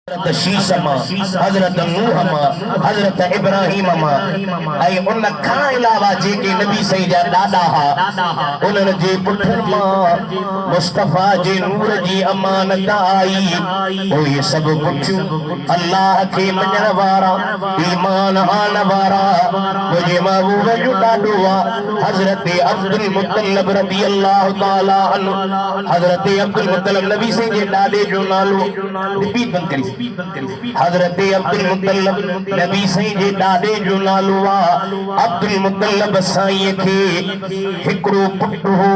हज़रत शीशमा, हज़रत नूहमा, हज़रत इब्राहीमा ऐं उन खां अलावा जेके नबी सही जा ॾाॾा हा उन्हनि जे पुठनि मां मुस्तफ़ा जे नूर जी अमानत आई। उहे सभु पुठियूं अल्लाह खे मञण वारा ईमान आन वारा मुंहिंजे महबूब जो ॾाॾो आहे हज़रत अब्दुल मुत्तलिब रज़ी अल्लाह ताला अन्हु। हज़रत अब्दुल मुत्तलिब नबी सही जे ॾाॾे जो नालो रिपीट बंदि करी हज़रत अब्दुल मुत्तलिब नबी साईं जे ॾाॾे जो नालो आहे अब्दुल मुत्तलिब साईं खे हिकिड़ो पुटु हो।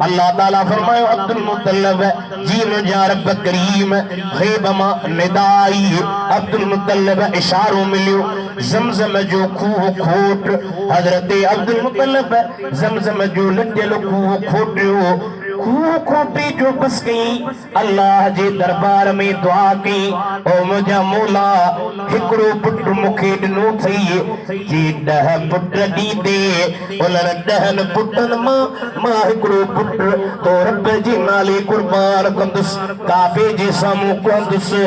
अल्लाह ताला फरमायो अब्दुल मुत्तलिब जी मुंहिंजा रब करीम ग़ैब मां निदा आई। अब्दुल मुत्तलिब इशारो मिलियो ज़मज़म जो खूह खोट। हज़रत अब्दुल मुत्तलिब ज़मज़म जो लटियल खूह खोटियो। खूह खोटे जो बस कई अल्लाह जे दरबार में दुआ कई ओ मुंहिंजा मौला हिकिड़ो पुटु मूंखे ॾिनो अथई जे 10 पुट ॾींदे उन्हनि 10 पुटनि मां हिकिड़ो पुटु तो रब जे नाले कुर्बान कंदुसि काबे जे साम्हूं कंदुसि।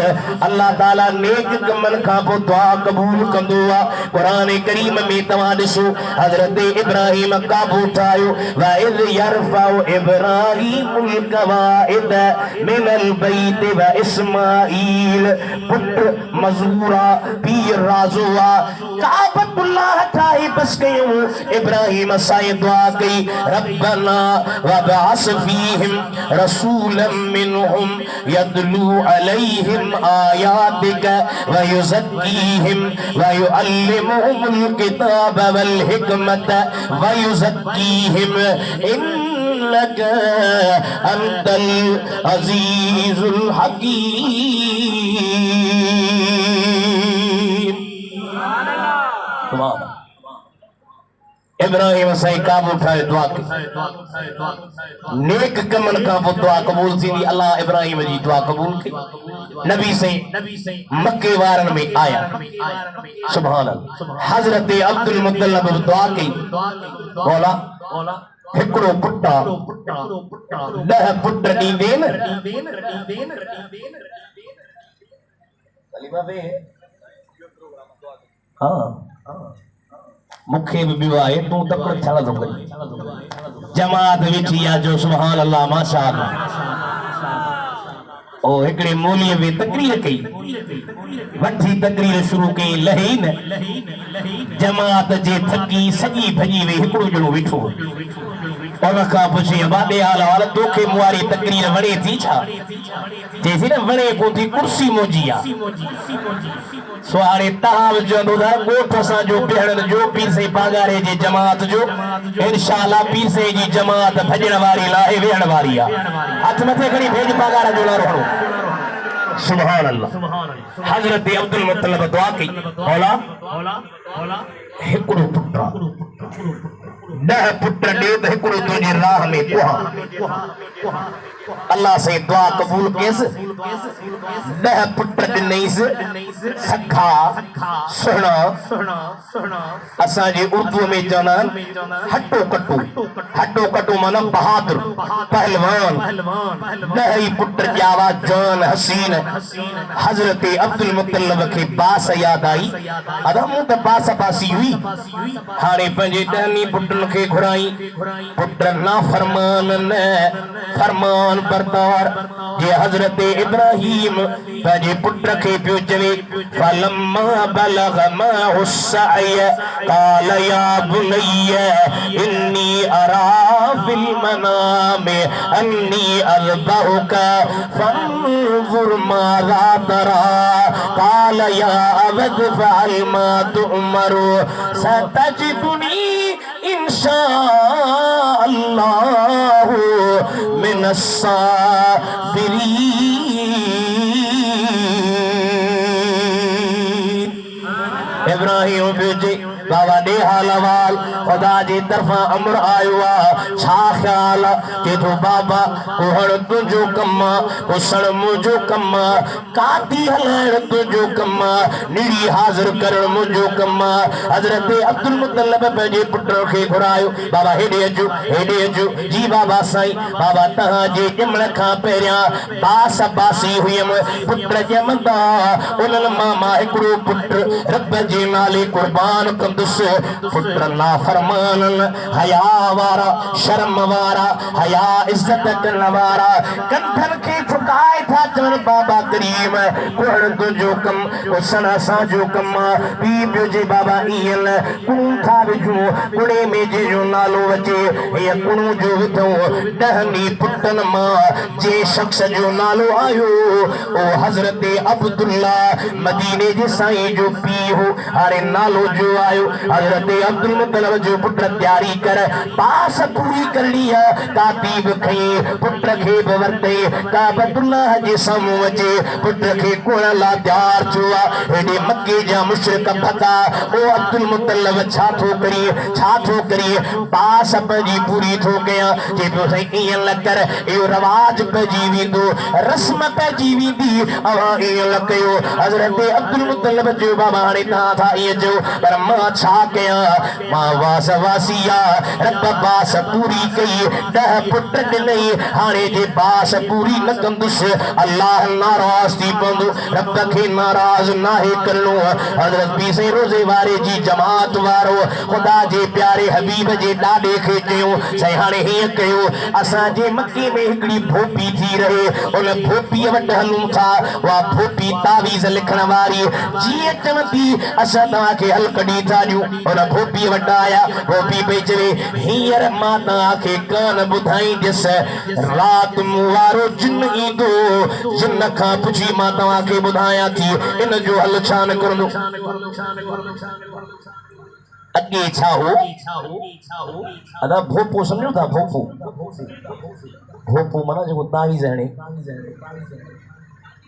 अल्लाह ताला नेक कमनि खां पोइ दुआ क़बूल कंदो आहे। क़ुरान करीम में तव्हां ॾिसो हज़रत इब्राहीम काबो ठाहियो व इज़ यरफ़उ इब्राहीमुल क़वाइद मिनल बैत व इस्माईल पुत्र मज़ूरा पीर राज़ुआ काबतुल्लाह ठाहे बस कयूं। इब्राहीम साईं दुआ कई रब्बना वबअस फीहिम रसूलन मिनहुम यदलू अलैहिम आयातिक व युज़क्कीहिम व युअल्लिमुहुमुल किताब वल हिकमत व युज़क्कीहिम इन्नक अंतल अज़ीज़ुल हकीम। इब्राहीम साईं काबू ठाहे दुआ कई नेक कमनि खां पोइ दुआ क़बूल थींदी। अल्लाह इब्राहीम जी दुआ क़बूल कई। नबी साईं मक्के वारनि में आया सुभान अल्लाह। हज़रत अब्दुल मुत्तलिब दुआ कई मौला हिकिड़ो पुटु 10 पुट ॾींदे न मूंखे बि ॿियो आहे तूं तकड़ि थियण थो करी जमात वेठी आहे जो सुभान अल्लाह माशा अल्लाह। ओ हिकिड़े मौलीअ में तकरीर कई वठी तकरीर शुरू कई लही न जमात जे थकी सॼी भॼी वई हिकिड़ो ॼणो वेठो उन खां पुछी वाॾे हाल हाल तोखे मुआरी तकरीर वणे थी छा चएसि न वणे कोन थी कुर्सी मुंहिंजी आहे सो हाणे तव्हां बि चवंदो था ॻोठ सां जो भेणनि जो पीर साईं पागारे जी जमात जो इंशाअल्लाह पीर साईं जी जमात भॼण वारी लाहे वेहण वारी आहे। हथ मथे खणी भेज पागार जो नारो खणो सुभान अल्लाह। हज़रत अब्दुल मुत्तलिब दुआ कई मौला हिकिड़ो पुटु 10 पुट ॾे त हिकिड़ो तुंहिंजी राह में कुहा। अल्लाह से दुआ कबूल कयसि 10 पुट ॾिनईसि सखा सुहिणा असांजे उर्दू में चवंदा आहिनि हटो कटो माना बहादुर पहलवान 10 ई पुट ॼावा जान हसीन। हज़रत अब्दुल मुत्तलिब खे बास याद आई अदा मूं त बास बासी हुई हाणे पंहिंजे 10 पुटनि खे घुराई पुट ना फरमान न फरमान बरदार जे हज़रत इब्राहीम पंहिंजे पुट खे पियो चवे फलम्मा बलग माहु सअय क़ाल या बुनय्य इन्नी अरा फिल मनाम अन्नी अज़बहुक फंज़ुर माज़ा तरा क़ाल या अबत फ़अल मा तुअमरु सतजिदुनी इंशाअल्लाह मिनस साबिरीन। इब्राहीम बाबा दे हालवाल खुदा जी तरफा अमर आयो छा ख्याल के तो बाबा कोहड़ तुझो कम उसन मुझो कम काती हलाइण तुझो कम निड़ी हाजिर करण मुझो कम हजरत अब्दुल मुतल्लब पंहिंजे पुट खे घुरायो बाबा हेॾे अचो जी बाबा साईं बाबा तहां जे ॼमण खां पहिरियां बास बासी हुयमि पुट ॼमंदा उन्हनि मां मां हिकिड़ो पुट रब जे नाले कुर्बान कंदुसि पुट नाफरमाननि हया वारा शर्म वारा हया इज्जत करण वारा कंधनि खे झुकाए था चवनि बाबा करीम कोहड़ तुंहिंजो कम उसन असांजो कम पी पियो जे बाबा ईअं कुणू था विझूं कुणे में जंहिंजो नालो अचे हीअ कुणू जो विधऊं 10 पुटनि मां जे शख्स जो नालो आयो ओ हज़रत अब्दुल्ला मदीने जे साईं जो पीउ हो हाणे नालो जो आयो हज़रत अब्दुल मुतल्लब जो पुट तैयारी कर पास पूरी करणी है तातीब खई पुट खे बि वरते काबतुल्लाह जे साम्हूं अचे पुट खे कोण ला तैयार थियो हेॾे मके जा मुशरिक भता ओ अब्दुल मुतल्लब छा थो करी पास पंहिंजी पूरी थो कयां जे पियो साईं ईअं न कर इहो रवाज पइजी वेंदो रस्म पइजी वेंदी अवां ईअं न कयो हज़रत अब्दुल मुतल्लब जो बाबा हाणे तव्हां था ईअं चयो पर मां छा कयां मां वास वासिया रब बास पूरी कई 10 पुट ॾिनई हाणे जे बास पूरी न कंदुसि अल्लाह नाराज़ थी पवंदो रब खे नाराज़ नाहे करणो हज़रत पीर साईं रोज़े वारे जी जमात वारो ख़ुदा जे प्यारे हबीब जे ॾाॾे खे चयो साईं हाणे हीअं कयो असांजे मके में हिकिड़ी भोपी थी रहे उन भोपीअ वटि हलूं था उहा भोपी तावीज़ लिखण वारी जीअं चवंदी असां तव्हांखे हल कढी था ॾियूं उन भोपीअ वटि आया भोपी पई चवे हींअर मां तव्हांखे कान ॿुधाईंदसि राति मूं वारो जिन ईंदो जिन खां पुछी मां तव्हांखे ॿुधायां थी इन जो हल छा निकिरंदो अॻे छा हो अदा भोपो सम्झो था भोपो माना जेको तावीज़ हणे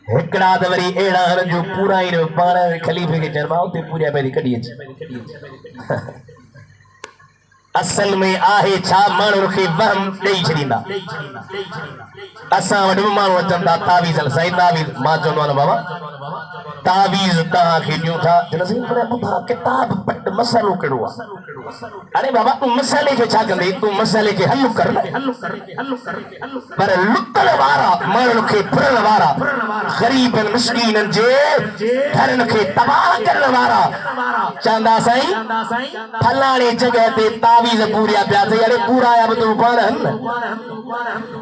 हिकिड़ा त वरी अहिड़ा आहिनि जो पूरा ई पाण ख़लीफ़े खे चइबा उते पूजा पहिरीं कढी अचे असल में आहे छा माण्हू खे वहम ॾेई छॾींदा असां वटि बि माण्हू अचनि था तावीज़ साईं तावीज़ मां चवंदो आहियां बाबा तावीज़ तव्हांखे ॾियूं था किताब पट मसालो कहिड़ो आहे अरे बाबा तूं मसाले खे छा कंदे तूं मसाले खे हल कर पर लुटण वारा माण्हुनि खे फुरण वारा ग़रीबनि मिस्कीननि जे घरनि खे तबाह करण वारा चवंदा साईं फलाणे जॻह ते तावीज़ पूरिया पिया अथई अरे पूराया बि तूं पाण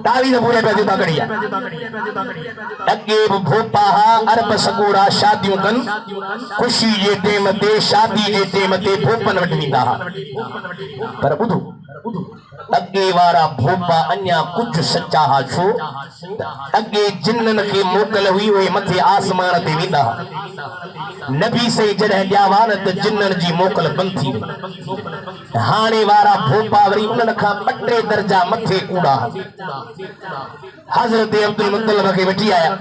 तावीज़ पूरिया पिया थियूं था कढिया अॻे बि भोपा अरब सगोरा शादियूं कनि ख़ुशी जे टेम ते शादी जे टेम ते भोपनि वटि वेंदा हुआ पर ॿुधो अॻे वारा भोपा अञा कुझु सचा हा छो अॻे जिन्ननि खे मोकल हुई उहे मथे आसमान ते वेंदा हुआ नबी साईं जॾहिं ॼावा न त जिन्ननि जी मोकल बंदि थी वई हाणे वारा भोपा वरी उन्हनि खां 2-3 दर्जा मथे कूड़ा हज़रत अब्दुल मुतल्लब खे वठी आया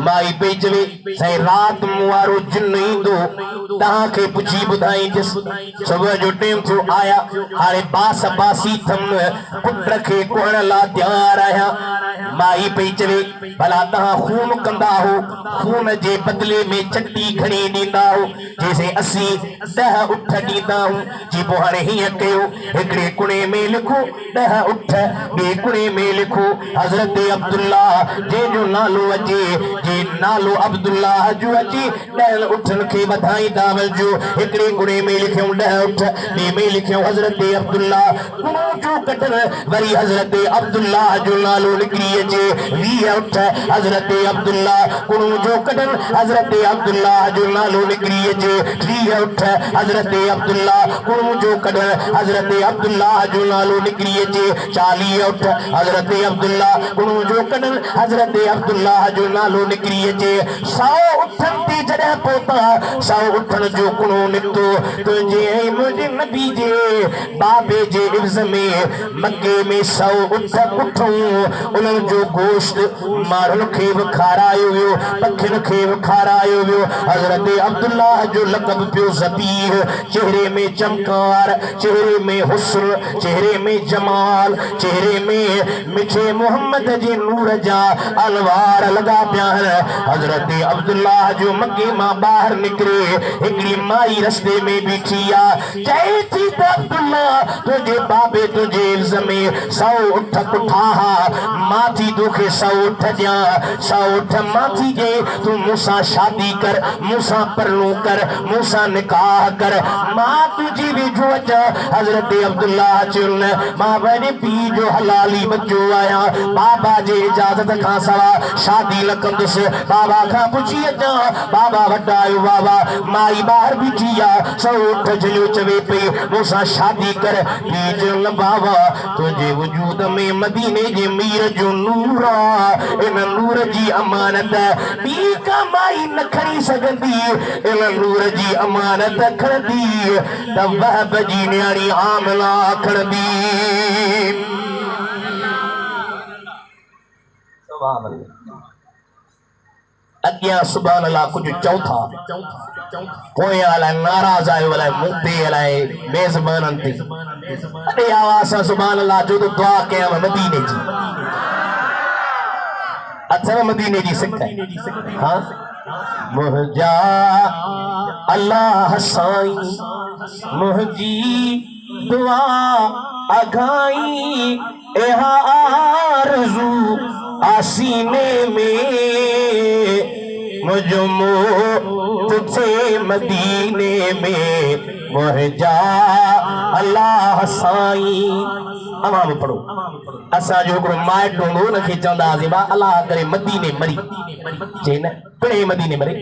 माई पई चवे साईं राति मूं वारो जिन ईंदो तव्हांखे पुछी ॿुधाईंदसि सुबुह जो टेम थियो आया हाणे बास बासी थम पुट खे कुहण लाइ तयार आहियां माई पई चवे भला तव्हां खून कंदा हो खून जे बदिले में चटी खणी ॾींदा हो जैसे असीं 10 उठ ॾींदा आहियूं जी पोइ हाणे हीअं कयो हिकिड़े कुणे में लिखो 10 उठ ॿिए कुणे में लिखो हज़रत अब्दुल्ला जंहिंजो नालो अचे जे नालो अब्दुल्ला जो अचे 10 उठनि खे वधाईंदा वञो हिकिड़े कुणे में लिखियो 10 उठ ॿिए में लिखियो हज़रत अब्दुल्ला कुणो जो कटण वरी हज़रत अब्दुल्ला जो नालो निकिरी अचे 20 उठ हज़रत अब्दुल्ला कुणो जो कटण हज़रत अब्दुल्ला जो नालो निकिरी अचे 20 उठ हज़रत अब्दुल्ला कुणो जो कटण हज़रत अब्दुल्ला जो नालो निकिरी अचे 40 उठ हज़रत अब्दुल्ला कुणो जो कटण हज़रत अब्दुल्ला जो नालो निकिरी अचे 100 उठनि ते जॾहिं पहुता 100 उठनि जो कुणो निकितो तुंहिंजे ऐं मुंहिंजे नबी जे बाबे जे इब्ज़ में मके में 100 उठ उठूं उन्हनि जो गोश्त मारन खे खारायो वियो पखिन खे खारायो वियो हजरत अब्दुल्ला जो लक़ब पियो ज़बीह चेहरे में चमकार चेहरे में हुस्न चेहरे में जमाल चेहरे में मिठे मोहम्मद जे नूर जा अलवार लगा पिया हजरत अब्दुल्ला जो मक्के मां बाहर निकरे हिकड़ी माई रस्ते में बीठी आ चए थी त अब्दुल्ला तुझे बाबे तुझे में 100 उठ कुठा माथी तोखे 100 उठ दिया 100 उठ माथी जे तू मूसा शादी कर मूसा परनू कर मूसा निकाह कर मां तुझी भी जो हजरत अब्दुल्ला चुन मां बने पी जो हलाली बच्चो आया बाबा जे इजाजत खां सवा शादी न कंदुस बाबा खां पुछी अचा बाबा वटायो बाबा माई बाहर बीठी आ 100 उठ जलियो चवे पई मूसा शादी कर पी चुन बाबा तुझे वजूद में मदीने जे मीर जो नूर इन नूर जी अमानत पी का माई न खड़ी सगंदी इन नूर जी अमानत खड़दी त वहब जी न्याणी आमला खड़दी सुभान अल्लाह अग्या सुभान अल्लाह कुछ चौथा कोई वाला नाराज आयो वाला मुक्ति वाला मेजबानन थी अरे आवाज सुभान अल्लाह जो तो दुआ के मदीने जी अच्छा मदीने जी सिक्का हां मुहजा अल्लाह साईं मुहजी दुआ अघाई एहा आरज़ू आसीने में मुझमो तुझे मदीने में मुहजा अल्लाह साईं अमाम पढ़ो असा जो को माए टोंडो न के चंदा जिबा अल्लाह करे मदीने मरी जेन पड़े मदीने मरे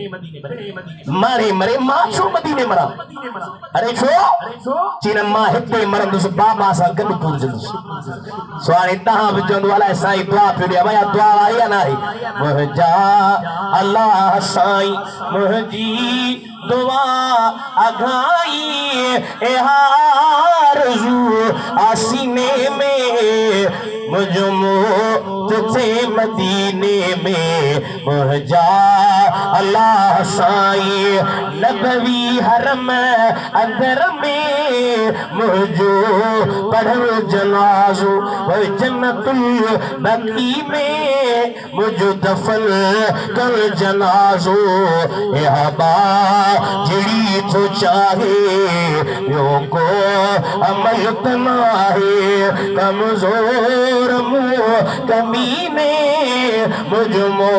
मारे मरे माछो मदीने मरा अरे छो चीन मा हिते मरंदुस बाबा सा गड पुरजंदुस स्वाणी तहां विचंदो वाला साईं दुआ पियो भया दुआ आया ना मुहजा अल्लाह साईं मुहजी दुआ अघाई ए आरज़ू आसीने में मुझमो तुझे मदीने में मुहजा अल्लाह साईं नबवी हरम अंदर में मुझो पढ़ो जनाजो जन्नतुल बकी में मुझो दफन कर जनाजो ए हबा जिड़ी तो चाहे यो को अमल तना है कमजोर मुँह कमीने मुझमो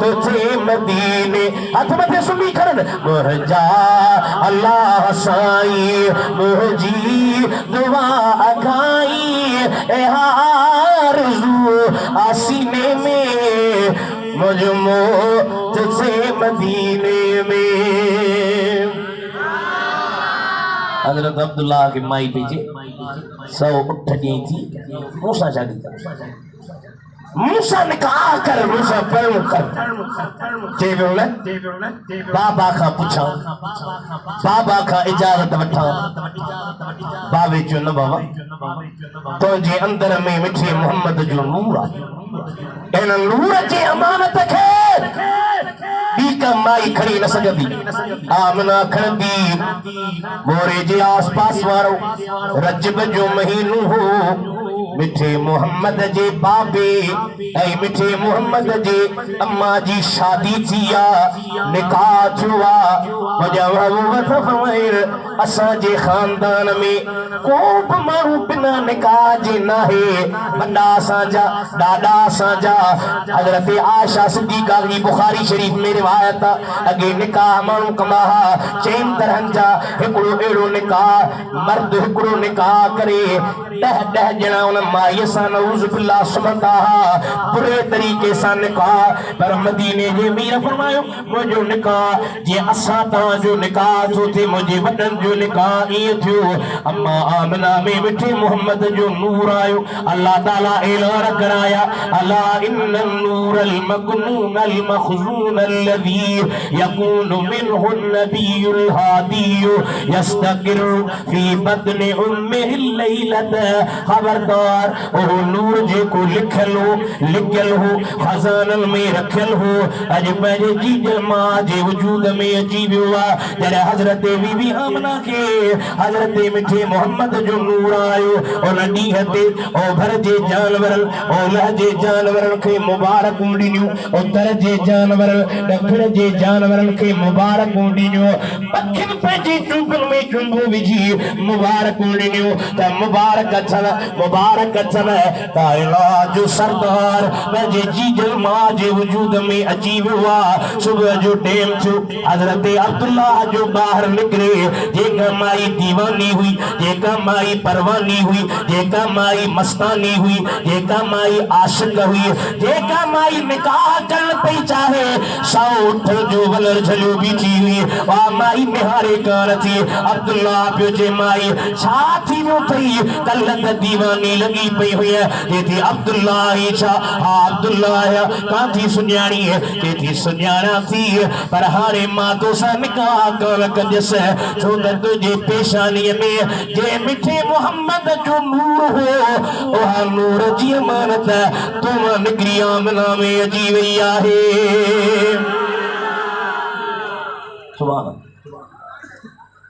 तुझे मदीने हाथ मथे सुनी करन मुहजा अल्लाह साईं मुहजी दुआ अघाई ए आरज़ू आसीने में मुझमो तुझे मदीने में हजरत अब्दुल्ला की माई पीछे 100 उठ गई थी मूसा शादी कर मूसा निकाह कर मूसा पर बाबा का पूछा बाबा का इजाजत वठा बाबे जो न बाबा तो जे अंदर में मिठे मोहम्मद जो नूर आहे इन नूर जी अमानत खे बीका माई खड़ी न सगंदी आमना खड़ंदी मोरे जे आस पास वारो रजब जो महीनो हो मिठे मोहम्मद जे बाबे ऐ मिठे मोहम्मद जे अम्मा जी शादी थिया निकाह छुआ असा जे खानदान में को भी माण्हू बिना निकाह जे नाहे वॾा असांजा ॾाॾा असांजा हज़रत आयशा सिद्दीक़ा जी बुखारी शरीफ में रिवायत अगे निकाह माण्हू कंदा हुआ 4 तरहनि जा हिकिड़ो अहिड़ो निकाह मर्द हिकिड़ो निकाह करे 10 ॼणा उन माईअ सां नऊज़ बिल्लाह सुम्हंदा हुआ बुरे तरीक़े सां निकाह पर मदीने जे मीर फरमायो मुंहिंजो निकाह जे असां तव्हांजो निकाह थो थिए मुंहिंजे वॾनि जो निकाह ईअं थियो अम्मा आमिना में मिठे मोहम्मद जो नूर आयो अल्लाह ताला ऐलान कराया अला इन्नन नूरल मकनून अल मखजून الذي يكون منه النبي الهادي يستقر في بطن امه الليله خبردار सरदार ओ नूर जे को लिखल हो खजानन में रखल हो अज पंहिंजे जीजल मां जे वजूद में अची वियो आहे जॾहिं हज़रत बीबी आमना के हज़रत मिठे मोहम्मद जो नूर आयो उन ॾींहं ते ओभर जे जानवरन ओलह जे जानवरन खे मुबारकूं ॾिनियूं उत्तर जे जानवरन ॾखिण जे जानवरन खे मुबारकूं ॾिनियूं पखियुनि पंहिंजे चुंबन में चुंबो विझी मुबारकूं ॾिनियूं त मुबारक अचनि काइनात जो सरदार पंहिंजे जीजल मां जे वजूद में अची वियो आहे सुबुह जो टाइम थियो हज़रत अब्दुल्ला जो ॿाहिरि निकिरे जेका माई दीवानी हुई जेका माई परवानी हुई जेका माई मस्तानी हुई जेका माई आशिक हुई जेका माई निकाह करण पई चाहे साओ उठ जो वलर झलियो बीठी हुई वा माई निहारे कान थी अब्दुल्ला पियो जे माई छा थी वियो अथई कल्ह त दीवानी लॻी पई हुई जे थी अब्दुल्ला ही छा हा अब्दुल्ला कां थी सुञाणी जे थी सुञाणा थी पर हाणे मां तोसां निकाह कान कंदसि छो त तुंहिंजे पेशानीअ में जे मिठे मोहम्मद जो नूर हो उहा नूर जी अमानत तूं निकिरी आमना में अची वई आहे सुभान अल्लाह।